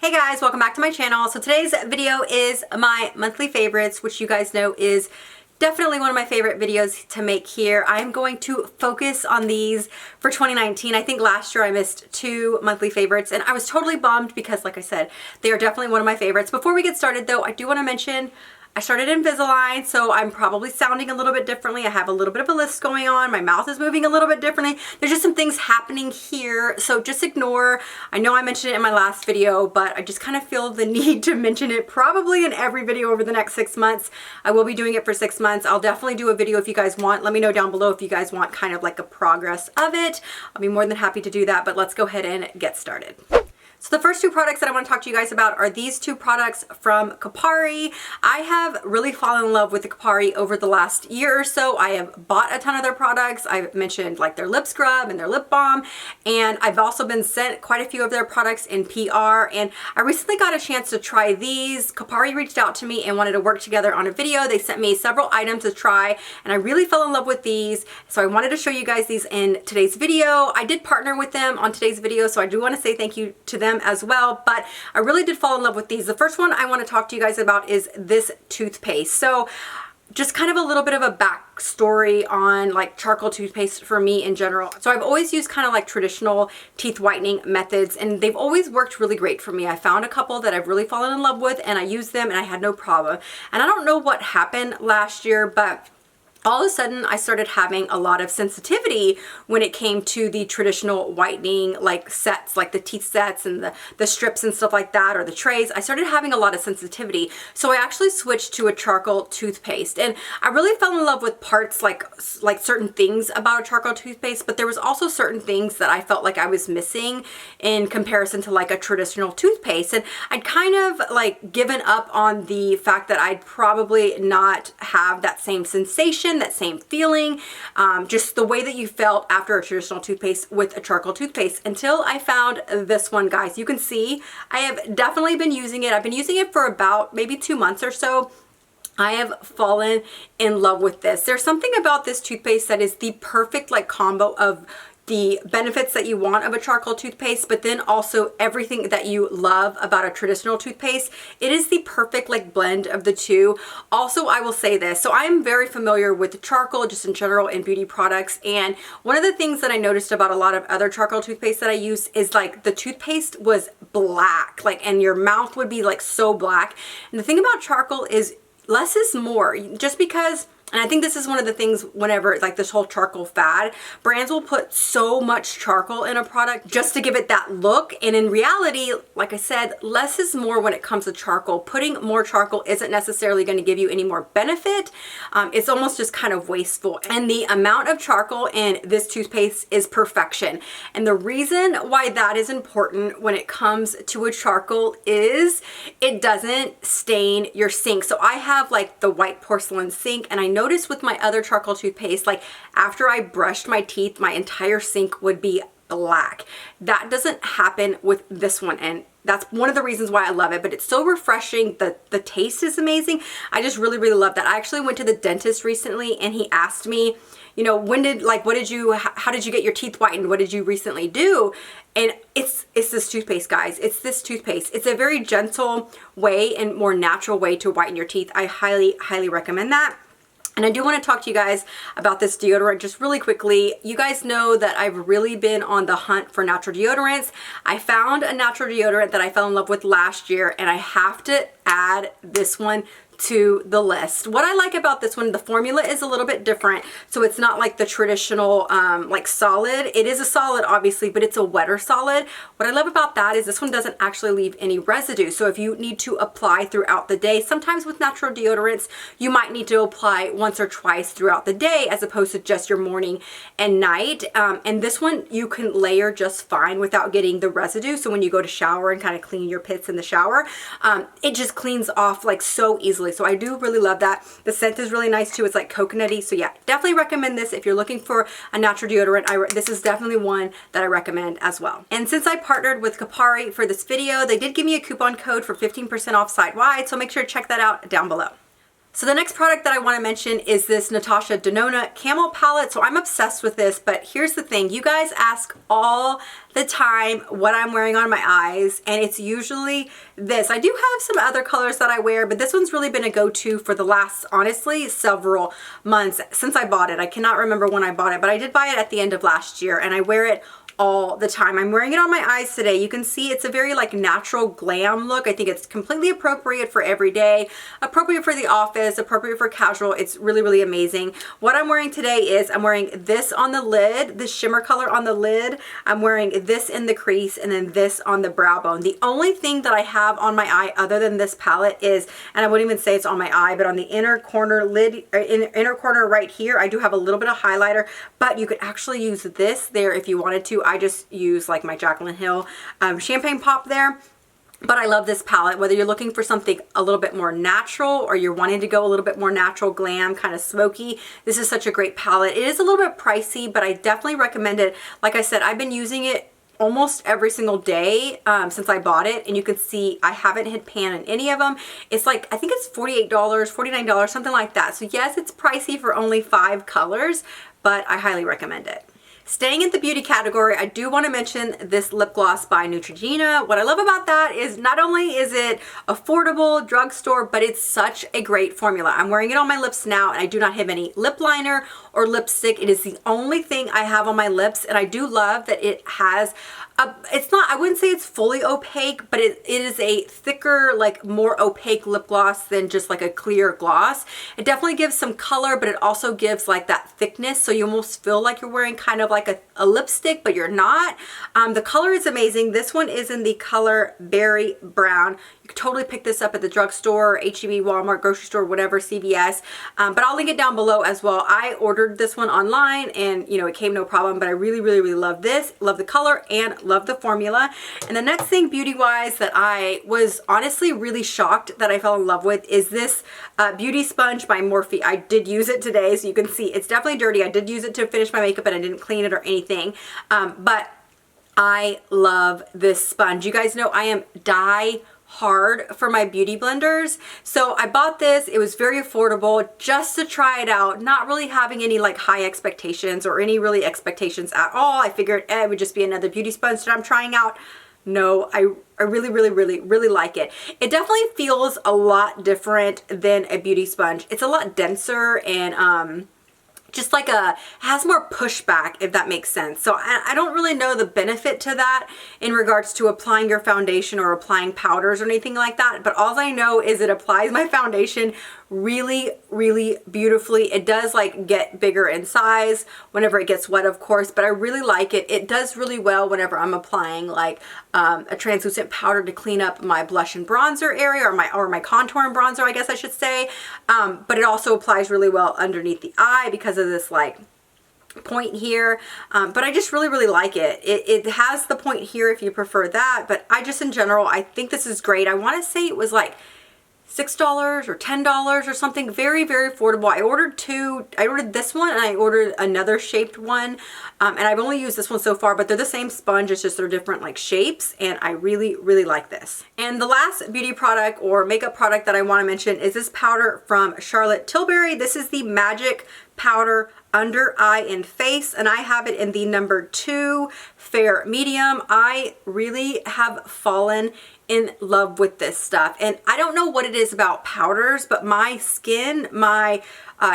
Hey guys, welcome back to my channel. So today's video is my monthly favorites, which you guys know is definitely one of my favorite videos to make here. I'm going to focus on these for 2019. I think last year I missed 2 monthly favorites and I was totally bummed because, like I said, they are definitely one of my favorites. Before we get started though, I do want to mention I started Invisalign, so I'm probably sounding a little bit differently. I have a little bit of a lisp going on. My mouth is moving a little bit differently. There's just some things happening here, so just ignore. I know I mentioned it in my last video, but I just kind of feel the need to mention it probably in every video over the next 6 months. I will be doing it for 6 months. I'll definitely do a video if you guys want. Let me know down below if you guys want kind of like a progress of it. I'll be more than happy to do that, but let's go ahead and get started. So the first 2 products that I want to talk to you guys about are these 2 products from Capre. I have really fallen in love with the Capre over the last year or so. I have bought a ton of their products. I've mentioned like their lip scrub and their lip balm, and I've also been sent quite a few of their products in PR, and I recently got a chance to try these. Capre reached out to me and wanted to work together on a video. They sent me several items to try, and I really fell in love with these, so I wanted to show you guys these in today's video. I did partner with them on today's video, so I do want to say thank you to them as well, but I really did fall in love with these. The first one I want to talk to you guys about is this toothpaste. So just kind of a little bit of a backstory on like charcoal toothpaste for me in general. So I've always used kind of like traditional teeth whitening methods, and they've always worked really great for me. I found a couple that I've really fallen in love with and I used them and I had no problem. And I don't know what happened last year, but all of a sudden I started having a lot of sensitivity when it came to the traditional whitening like sets, like the teeth sets and the strips and stuff like that, or the trays. I started having a lot of sensitivity. So I actually switched to a charcoal toothpaste, and I really fell in love with parts like certain things about a charcoal toothpaste, but there was also certain things that I felt like I was missing in comparison to like a traditional toothpaste. And I'd kind of like given up on the fact that I'd probably not have that same sensation, that same feeling, just the way that you felt after a traditional toothpaste with a charcoal toothpaste, until I found this one, guys. You can see I have definitely been using it. I've been using it for about maybe 2 months or so. I have fallen in love with this. There's something about this toothpaste that is the perfect like combo of the benefits that you want of a charcoal toothpaste, but then also everything that you love about a traditional toothpaste. It is the perfect like blend of the two. Also, I will say this, so I'm very familiar with charcoal just in general in beauty products, and one of the things that I noticed about a lot of other charcoal toothpaste that I use is like the toothpaste was black, like, and your mouth would be like so black. And the thing about charcoal is less is more, just because. And I think this is one of the things whenever like this whole charcoal fad, brands will put so much charcoal in a product just to give it that look. And in reality, like I said, less is more when it comes to charcoal. Putting more charcoal isn't necessarily going to give you any more benefit. It's almost just kind of wasteful. And the amount of charcoal in this toothpaste is perfection. And the reason why that is important when it comes to a charcoal is it doesn't stain your sink. So I have like the white porcelain sink, and I noticed with my other charcoal toothpaste, like after I brushed my teeth, my entire sink would be black. That doesn't happen with this one, and that's one of the reasons why I love it. But it's so refreshing. The taste is amazing. I just really love that. I actually went to the dentist recently and he asked me, you know, how did you get your teeth whitened? What did you recently do? And it's this toothpaste, guys. It's this toothpaste. It's a very gentle way and more natural way to whiten your teeth. I highly recommend that. And I do want to talk to you guys about this deodorant just really quickly. You guys know that I've really been on the hunt for natural deodorants. I found a natural deodorant that I fell in love with last year, and I have to add this one to the list. What I like about this one, the formula is a little bit different. So it's not like the traditional like solid. It is a solid obviously, but it's a wetter solid. What I love about that is this one doesn't actually leave any residue. So if you need to apply throughout the day, sometimes with natural deodorants, you might need to apply once or twice throughout the day as opposed to just your morning and night. And this one you can layer just fine without getting the residue. So when you go to shower and kind of clean your pits in the shower, it just cleans off like so easily. So I do really love that. The scent is really nice too. It's like coconutty. So yeah, definitely recommend this if you're looking for a natural deodorant. This is definitely one that I recommend as well. And since I partnered with Capre for this video, they did give me a coupon code for 15% off site-wide. So make sure to check that out down below. So the next product that I want to mention is this Natasha Denona Camel palette. So I'm obsessed with this, but here's the thing. You guys ask all the time what I'm wearing on my eyes, and it's usually this. I do have some other colors that I wear, but this one's really been a go-to for the last, honestly, several months since I bought it. I cannot remember when I bought it, but I did buy it at the end of last year, and I wear it all the time. I'm wearing it on my eyes today. You can see it's a very like natural glam look. I think it's completely appropriate for every day, appropriate for the office, appropriate for casual. It's really, really amazing. What I'm wearing today is I'm wearing this on the lid, this shimmer color on the lid. I'm wearing this in the crease and then this on the brow bone. The only thing that I have on my eye other than this palette is, and I wouldn't even say it's on my eye, but on the inner corner lid, inner corner right here, I do have a little bit of highlighter, but you could actually use this there if you wanted to. I just use like my Jaclyn Hill champagne pop there. But I love this palette, whether you're looking for something a little bit more natural or you're wanting to go a little bit more natural glam, kind of smoky. This is such a great palette. It is a little bit pricey, but I definitely recommend it. Like I said, I've been using it almost every single day since I bought it, and you can see I haven't hit pan in any of them. It's like, I think it's $48, $49, something like that. So yes, it's pricey for only 5 colors, but I highly recommend it. Staying in the beauty category, I do want to mention this lip gloss by Neutrogena. What I love about that is not only is it affordable, drugstore, but it's such a great formula. I'm wearing it on my lips now, and I do not have any lip liner or lipstick. It is the only thing I have on my lips, and I do love that it has it's not, I wouldn't say it's fully opaque, but it is a thicker, like more opaque lip gloss than just like a clear gloss. It definitely gives some color, but it also gives like that thickness, so you almost feel like you're wearing kind of like a lipstick, but you're not. The color is amazing. This one is in the color Berry Brown. You could totally pick this up at the drugstore, H-E-B, Walmart, grocery store, whatever, CVS, but I'll link it down below as well. I ordered this one online and you know, it came no problem, but I really, really, really love this. Love the color and love the formula. And the next thing beauty wise that I was honestly really shocked that I fell in love with is this beauty sponge by Morphe. I did use it today, so you can see it's definitely dirty. I did use it to finish my makeup and I didn't clean it or anything, but I love this sponge. You guys know I am hard for my beauty blenders, so I bought this. It was very affordable just to try it out, not really having any like high expectations or any really expectations at all. I figured it would just be another beauty sponge that I'm trying out. No, I really, really, really, really like it. It definitely feels a lot different than a beauty sponge. It's a lot denser and just like has more pushback, if that makes sense. So I don't really know the benefit to that in regards to applying your foundation or applying powders or anything like that, but all I know is it applies my foundation really, really beautifully. It does like get bigger in size whenever it gets wet, of course, but I really like it. It does really well whenever I'm applying like a translucent powder to clean up my blush and bronzer area, or my contour and bronzer, I guess I should say. But it also applies really well underneath the eye because of this like point here, but I just really, really like it. It has the point here if you prefer that, but I just in general, I think this is great. I want to say it was like $6 or $10 or something. Very, very affordable. I ordered two. I ordered this one and I ordered another shaped one, and I've only used this one so far, but they're the same sponge. It's just they're different like shapes, and I really, really like this. And the last beauty product or makeup product that I want to mention is this powder from Charlotte Tilbury. This is the Magic Powder Under Eye and Face, and I have it in the number 2 fair medium. I really have fallen in love with this stuff, and I don't know what it is about powders, but my skin, my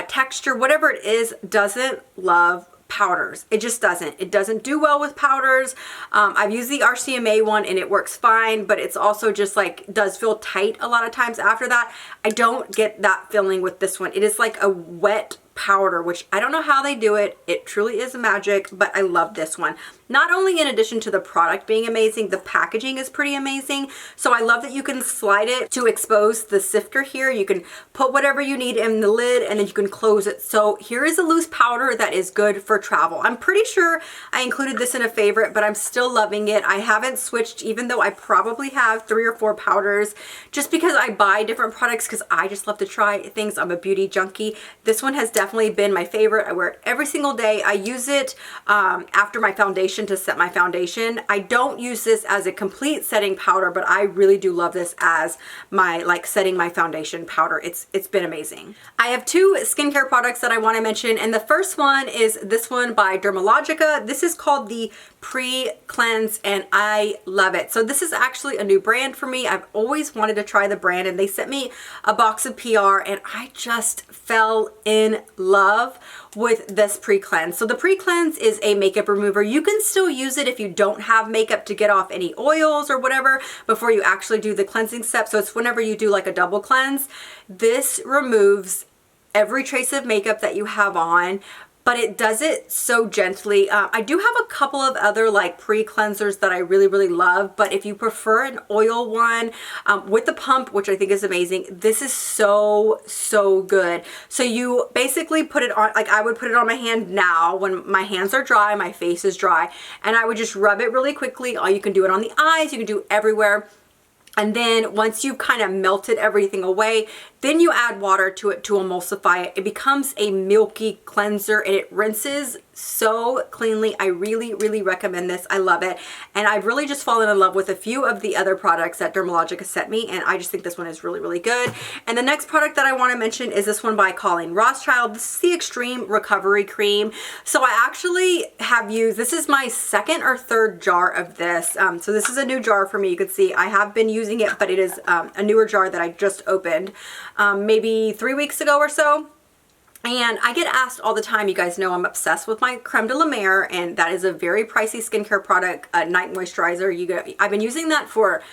texture, whatever it is, doesn't love powders. It just doesn't. It doesn't do well with powders. I've used the RCMA one and it works fine, but it's also just like does feel tight a lot of times after that. I don't get that feeling with this one. It is like a wet powder, which I don't know how they do it. It truly is magic, but I love this one. Not only in addition to the product being amazing, the packaging is pretty amazing. So I love that you can slide it to expose the sifter here. You can put whatever you need in the lid and then you can close it. So here is a loose powder that is good for travel. I'm pretty sure I included this in a favorite, but I'm still loving it. I haven't switched, even though I probably have 3 or 4 powders, just because I buy different products because I just love to try things. I'm a beauty junkie. This one has definitely definitely been my favorite. I wear it every single day. I use it after my foundation to set my foundation. I don't use this as a complete setting powder, but I really do love this as my like setting my foundation powder. It's been amazing. I have two skincare products that I want to mention, and the first one is this one by Dermalogica. This is called the Pre-Cleanse, and I love it. So this is actually a new brand for me. I've always wanted to try the brand, and they sent me a box of PR, and I just fell in love with this Pre-Cleanse. So the Pre-Cleanse is a makeup remover. You can still use it if you don't have makeup to get off any oils or whatever before you actually do the cleansing step. So it's whenever you do like a double cleanse. This removes every trace of makeup that you have on, but it does it so gently. I do have a couple of other like pre-cleansers that I really, really love, but if you prefer an oil one with the pump, which I think is amazing, this is so, so good. So you basically put it on, like I would put it on my hand now when my hands are dry, my face is dry, and I would just rub it really quickly. You can do it on the eyes, you can do it everywhere. And then once you've kind of melted everything away, then you add water to it to emulsify it. It becomes a milky cleanser and it rinses so cleanly. I really, really recommend this. I love it. And I've really just fallen in love with a few of the other products that Dermalogica sent me, and I just think this one is really, really good. And the next product that I want to mention is this one by Colleen Rothschild. This is the Extreme Recovery Cream. So I actually have used, this is my second or third jar of this. So this is a new jar for me. You can see I have been using it, but it is a newer jar that I just opened maybe 3 weeks ago or so. And I get asked all the time, you guys know I'm obsessed with my Creme de la Mer, and that is a very pricey skincare product, a night moisturizer. I've been using that for,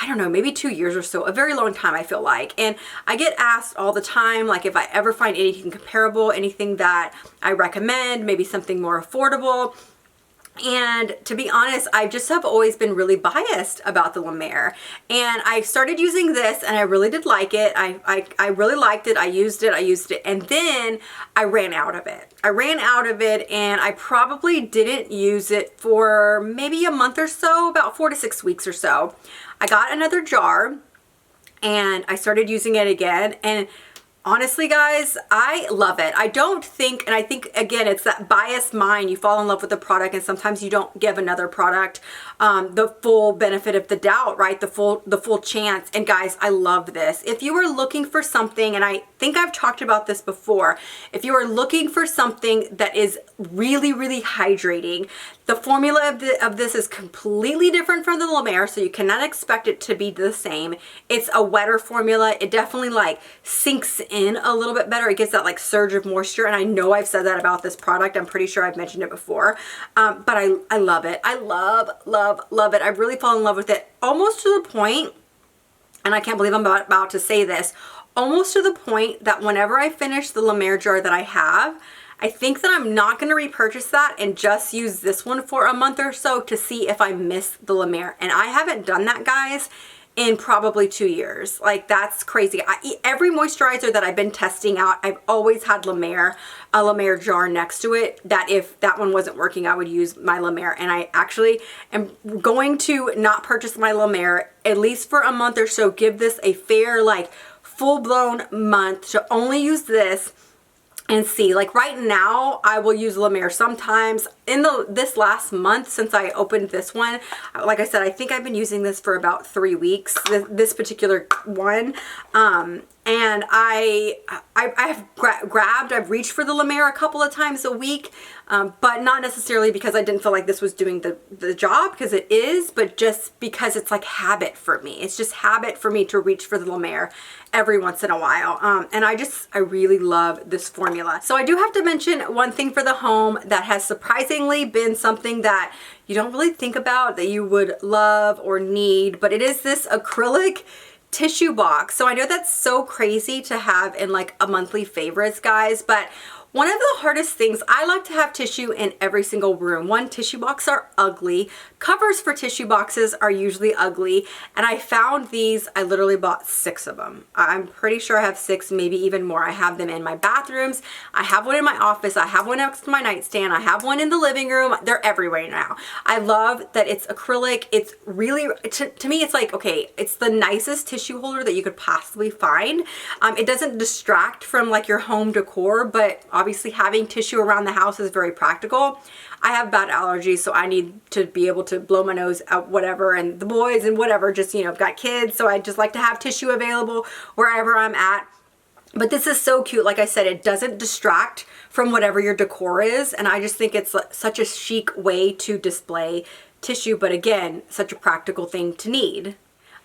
I don't know, maybe 2 years or so, a very long time I feel like. And I get asked all the time, like if I ever find anything comparable, anything that I recommend, maybe something more affordable. And to be honest, I just have always been really biased about the La Mer. And I started using this and I really did like it. I really liked it. I used it. And then I ran out of it. And I probably didn't use it for maybe a month or so, about 4 to 6 weeks or so. I got another jar and I started using it again, and honestly, guys, I love it. I don't think, and I think, again, it's that biased mind. You fall in love with the product and sometimes you don't give another product the full benefit of the doubt, right? The full chance. And guys, I love this. If you are looking for something, and I think I've talked about this before, if you are looking for something that is really, really hydrating, the formula of this is completely different from the La Mer, so you cannot expect it to be the same. It's a wetter formula. It definitely like sinks in a little bit better. It gives that like surge of moisture, and I know I've said that about this product. I'm pretty sure I've mentioned it before, but I love it. I love it. I've really fallen in love with it, almost to the point, and I can't believe I'm about to say this, almost to the point that whenever I finish the La Mer jar that I have, I think that I'm not going to repurchase that and just use this one for a month or so to see if I miss the La Mer. And I haven't done that, guys, in probably 2 years. Like, that's crazy. Every moisturizer that I've been testing out, I've always had a La Mer jar next to it, that if that one wasn't working, I would use my La Mer. And I actually am going to not purchase my La Mer, at least for a month or so, give this a fair, like, full-blown month to only use this and see. Like right now, I will use La Mer sometimes. In this last month since I opened this one, like I said, I think I've been using this for about 3 weeks, this particular one. And I've reached for the La Mer a couple of times a week, but not necessarily because I didn't feel like this was doing the job, because it is, but just because it's like habit for me. It's just habit for me to reach for the La Mer every once in a while. And I really love this formula. So I do have to mention one thing for the home that has surprisingly been something that you don't really think about that you would love or need, but it is this acrylic tissue box. So I know that's so crazy to have in like a monthly favorites, guys, but One of the hardest things, I like to have tissue in every single room. One, tissue boxes are ugly. Covers for tissue boxes are usually ugly. And I found these, I literally bought 6 of them. I'm pretty sure I have 6, maybe even more. I have them in my bathrooms. I have one in my office. I have one next to my nightstand. I have one in the living room. They're everywhere now. I love that it's acrylic. It's really, to me, it's like, okay, it's the nicest tissue holder that you could possibly find. It doesn't distract from like your home decor, but obviously having tissue around the house is very practical. I have bad allergies, so I need to be able to blow my nose out, whatever, and the boys and whatever, just, you know, I've got kids, so I just like to have tissue available wherever I'm at. But this is so cute. Like I said, it doesn't distract from whatever your decor is, and I just think it's such a chic way to display tissue, but again, such a practical thing to need.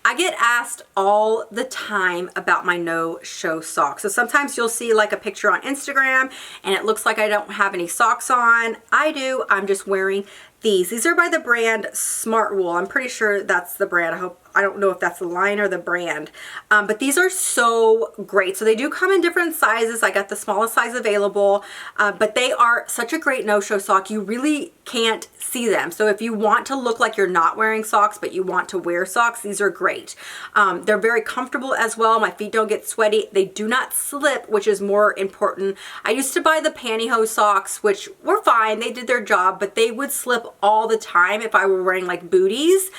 I get asked all the time about my no-show socks. So sometimes you'll see like a picture on Instagram and it looks like I don't have any socks on. I do. I'm just wearing these. These are by the brand Smart Wool. I'm pretty sure that's the brand. I don't know if that's the line or the brand, but these are so great. So they do come in different sizes. I got the smallest size available, but they are such a great no-show sock. You really can't see them. So if you want to look like you're not wearing socks, but you want to wear socks, these are great. They're very comfortable as well. My feet don't get sweaty. They do not slip, which is more important. I used to buy the pantyhose socks, which were fine. They did their job, but they would slip all the time if I were wearing like booties,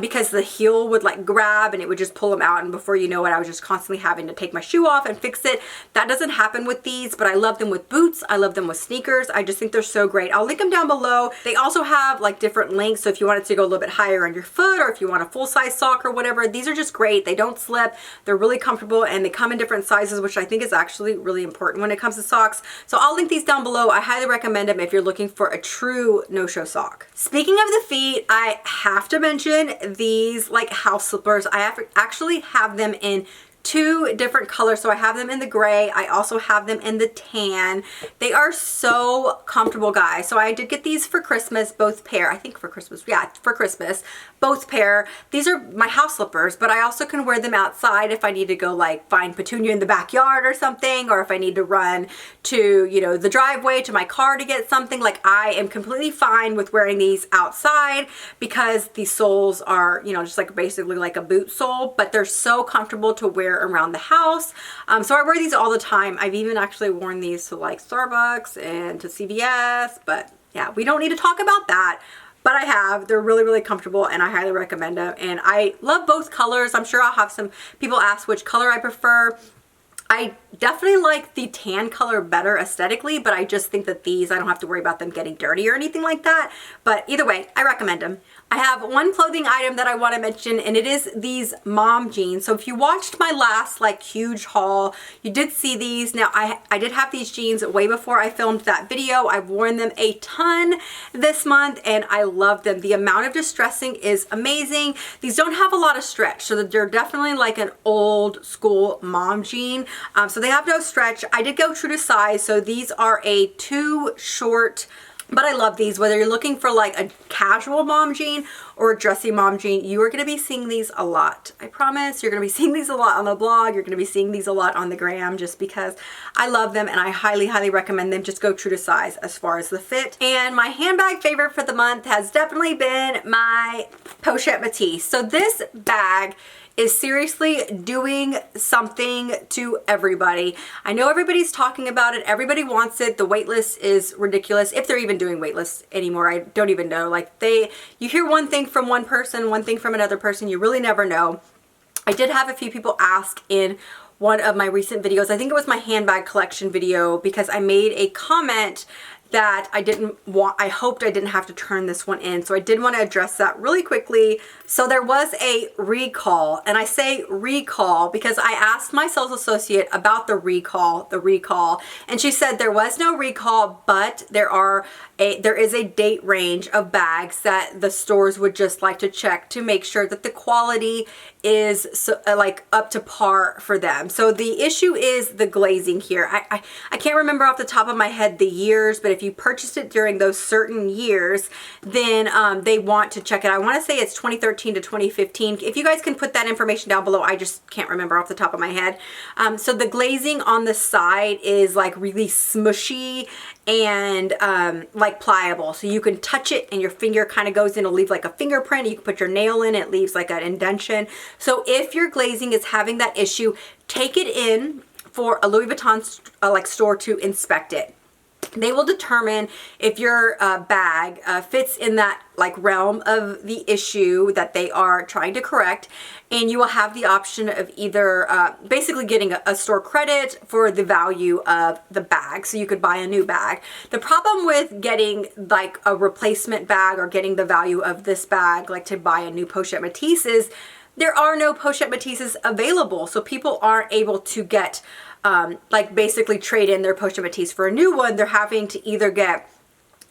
because the heel would like grab and it would just pull them out, and before you know it, I was just constantly having to take my shoe off and fix it. That doesn't happen with these, but I love them with boots. I love them with sneakers. I just think they're so great. I'll link them down below. They also have like different lengths, so if you want it to go a little bit higher on your foot, or if you want a full-size sock or whatever, these are just great. They don't slip. They're really comfortable, and they come in different sizes, which I think is actually really important when it comes to socks. So I'll link these down below. I highly recommend them if you're looking for a true no-show sock. Speaking of the feet, I have to mention these like house slippers. I actually have them in 2 different colors. So I have them in the gray. I also have them in the tan. They are so comfortable, guys. So I did get these for Christmas, both pair. I think for Christmas. Yeah, for Christmas, both pair. These are my house slippers, but I also can wear them outside if I need to go like find Petunia in the backyard or something, or if I need to run to, you know, the driveway to my car to get something. Like, I am completely fine with wearing these outside because the soles are, you know, just like basically like a boot sole, but they're so comfortable to wear around the house. So I wear these all the time. I've even actually worn these to like Starbucks and to CVS, but yeah, we don't need to talk about that. But I have. They're really, really comfortable, and I highly recommend them. And I love both colors. I'm sure I'll have some people ask which color I prefer. I definitely like the tan color better aesthetically, but I just think that these, I don't have to worry about them getting dirty or anything like that. But either way, I recommend them. I have one clothing item that I want to mention, and it is these mom jeans. So if you watched my last like huge haul, you did see these. Now I did have these jeans way before I filmed that video. I've worn them a ton this month and I love them. The amount of distressing is amazing. These don't have a lot of stretch, so that they're definitely like an old school mom jean. So they have no stretch. I did go true to size, so these are a too short, but I love these. Whether you're looking for like a casual mom jean or a dressy mom jean, you are going to be seeing these a lot. I promise you're going to be seeing these a lot on the blog. You're going to be seeing these a lot on the gram, just because I love them and I highly, highly recommend them. Just go true to size as far as the fit. And my handbag favorite for the month has definitely been my Pochette Matisse. So this bag is seriously doing something to everybody. I know everybody's talking about it. Everybody wants it. The wait list is ridiculous. If they're even doing wait lists anymore, I don't even know. Like, you hear one thing from one person, one thing from another person. You really never know. I did have a few people ask in one of my recent videos, I think it was my handbag collection video, because I made a comment that I hoped I didn't have to turn this one in. So I did want to address that really quickly. So there was a recall, and I say recall because I asked my sales associate about the recall, and she said there was no recall, but there is a date range of bags that the stores would just like to check to make sure that the quality is like up to par for them. So the issue is the glazing here. I can't remember off the top of my head the years, but if you purchased it during those certain years, then they want to check it. I want to say it's 2013 to 2015. If you guys can put that information down below, I just can't remember off the top of my head. So the glazing on the side is like really smushy and like pliable, so you can touch it and your finger kind of goes in, it'll leave like a fingerprint. You can put your nail in, it leaves like an indentation. So if your glazing is having that issue, take it in for a Louis Vuitton like store to inspect it. They will determine if your bag fits in that like realm of the issue that they are trying to correct, and you will have the option of either basically getting a store credit for the value of the bag, so you could buy a new bag. The problem with getting like a replacement bag or getting the value of this bag like to buy a new Pochette Métis is there are no Pochette Métises available, so people aren't able to get like basically trade in their Pochette Métis for a new one. They're having to either get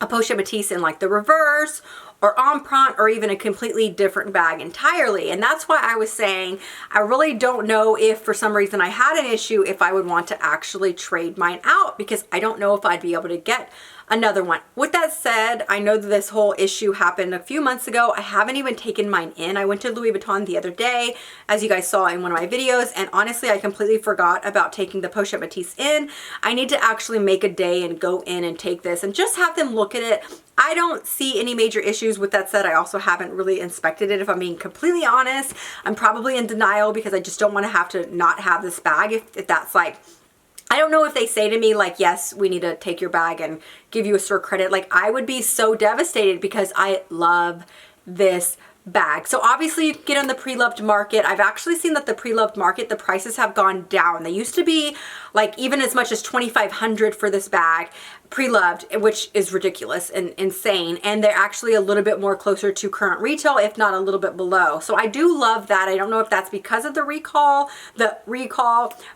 a Pochette Métis in like the reverse or empreinte or even a completely different bag entirely. And that's why I was saying I really don't know if for some reason I had an issue if I would want to actually trade mine out, because I don't know if I'd be able to get another one. With that said, I know that this whole issue happened a few months ago. I haven't even taken mine in. I went to Louis Vuitton the other day, as you guys saw in one of my videos, and honestly, I completely forgot about taking the Pochette Métis in. I need to actually make a day and go in and take this and just have them look at it. I don't see any major issues. With that said, I also haven't really inspected it. If I'm being completely honest, I'm probably in denial because I just don't want to have to not have this bag if that's like, I don't know if they say to me like, yes, we need to take your bag and give you a store credit. Like, I would be so devastated because I love this bag. So obviously you can get on the pre-loved market. I've actually seen that the pre-loved market, the prices have gone down. They used to be like even as much as $2,500 for this bag pre-loved, which is ridiculous and insane. And they're actually a little bit more closer to current retail, if not a little bit below. So I do love that. I don't know if that's because of the recall,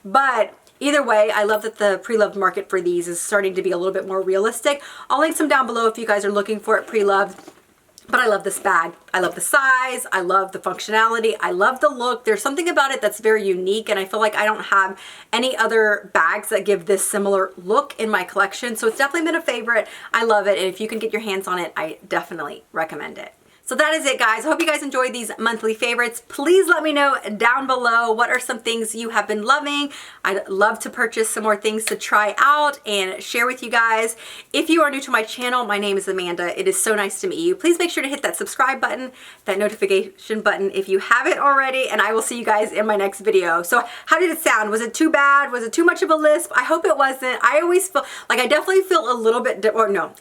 but either way, I love that the pre-loved market for these is starting to be a little bit more realistic. I'll link some down below if you guys are looking for it pre-loved. But I love this bag. I love the size. I love the functionality. I love the look. There's something about it that's very unique, and I feel like I don't have any other bags that give this similar look in my collection. So it's definitely been a favorite. I love it, and if you can get your hands on it, I definitely recommend it. So that is it, guys. I hope you guys enjoyed these monthly favorites. Please let me know down below what are some things you have been loving. I'd love to purchase some more things to try out and share with you guys. If you are new to my channel, my name is Amanda. It is so nice to meet you. Please make sure to hit that subscribe button, that notification button if you haven't already, and I will see you guys in my next video. So how did it sound? Was it too bad? Was it too much of a lisp? I hope it wasn't. I always feel like I definitely feel a little bit,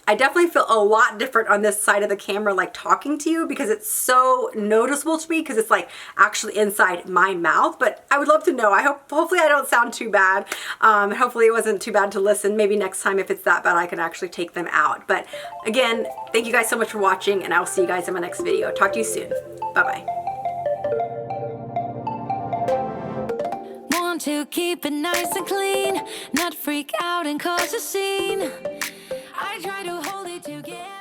I definitely feel a lot different on this side of the camera, like talking to you, because it's so noticeable to me because it's like actually inside my mouth. But I would love to know. Hopefully I don't sound too bad. Hopefully it wasn't too bad to listen. Maybe next time if it's that bad I can actually take them out. But again, thank you guys so much for watching, and I will see you guys in my next video. Talk to you soon. Bye-bye. Want to keep it nice and clean, not freak out and cause a scene. I try to hold it together.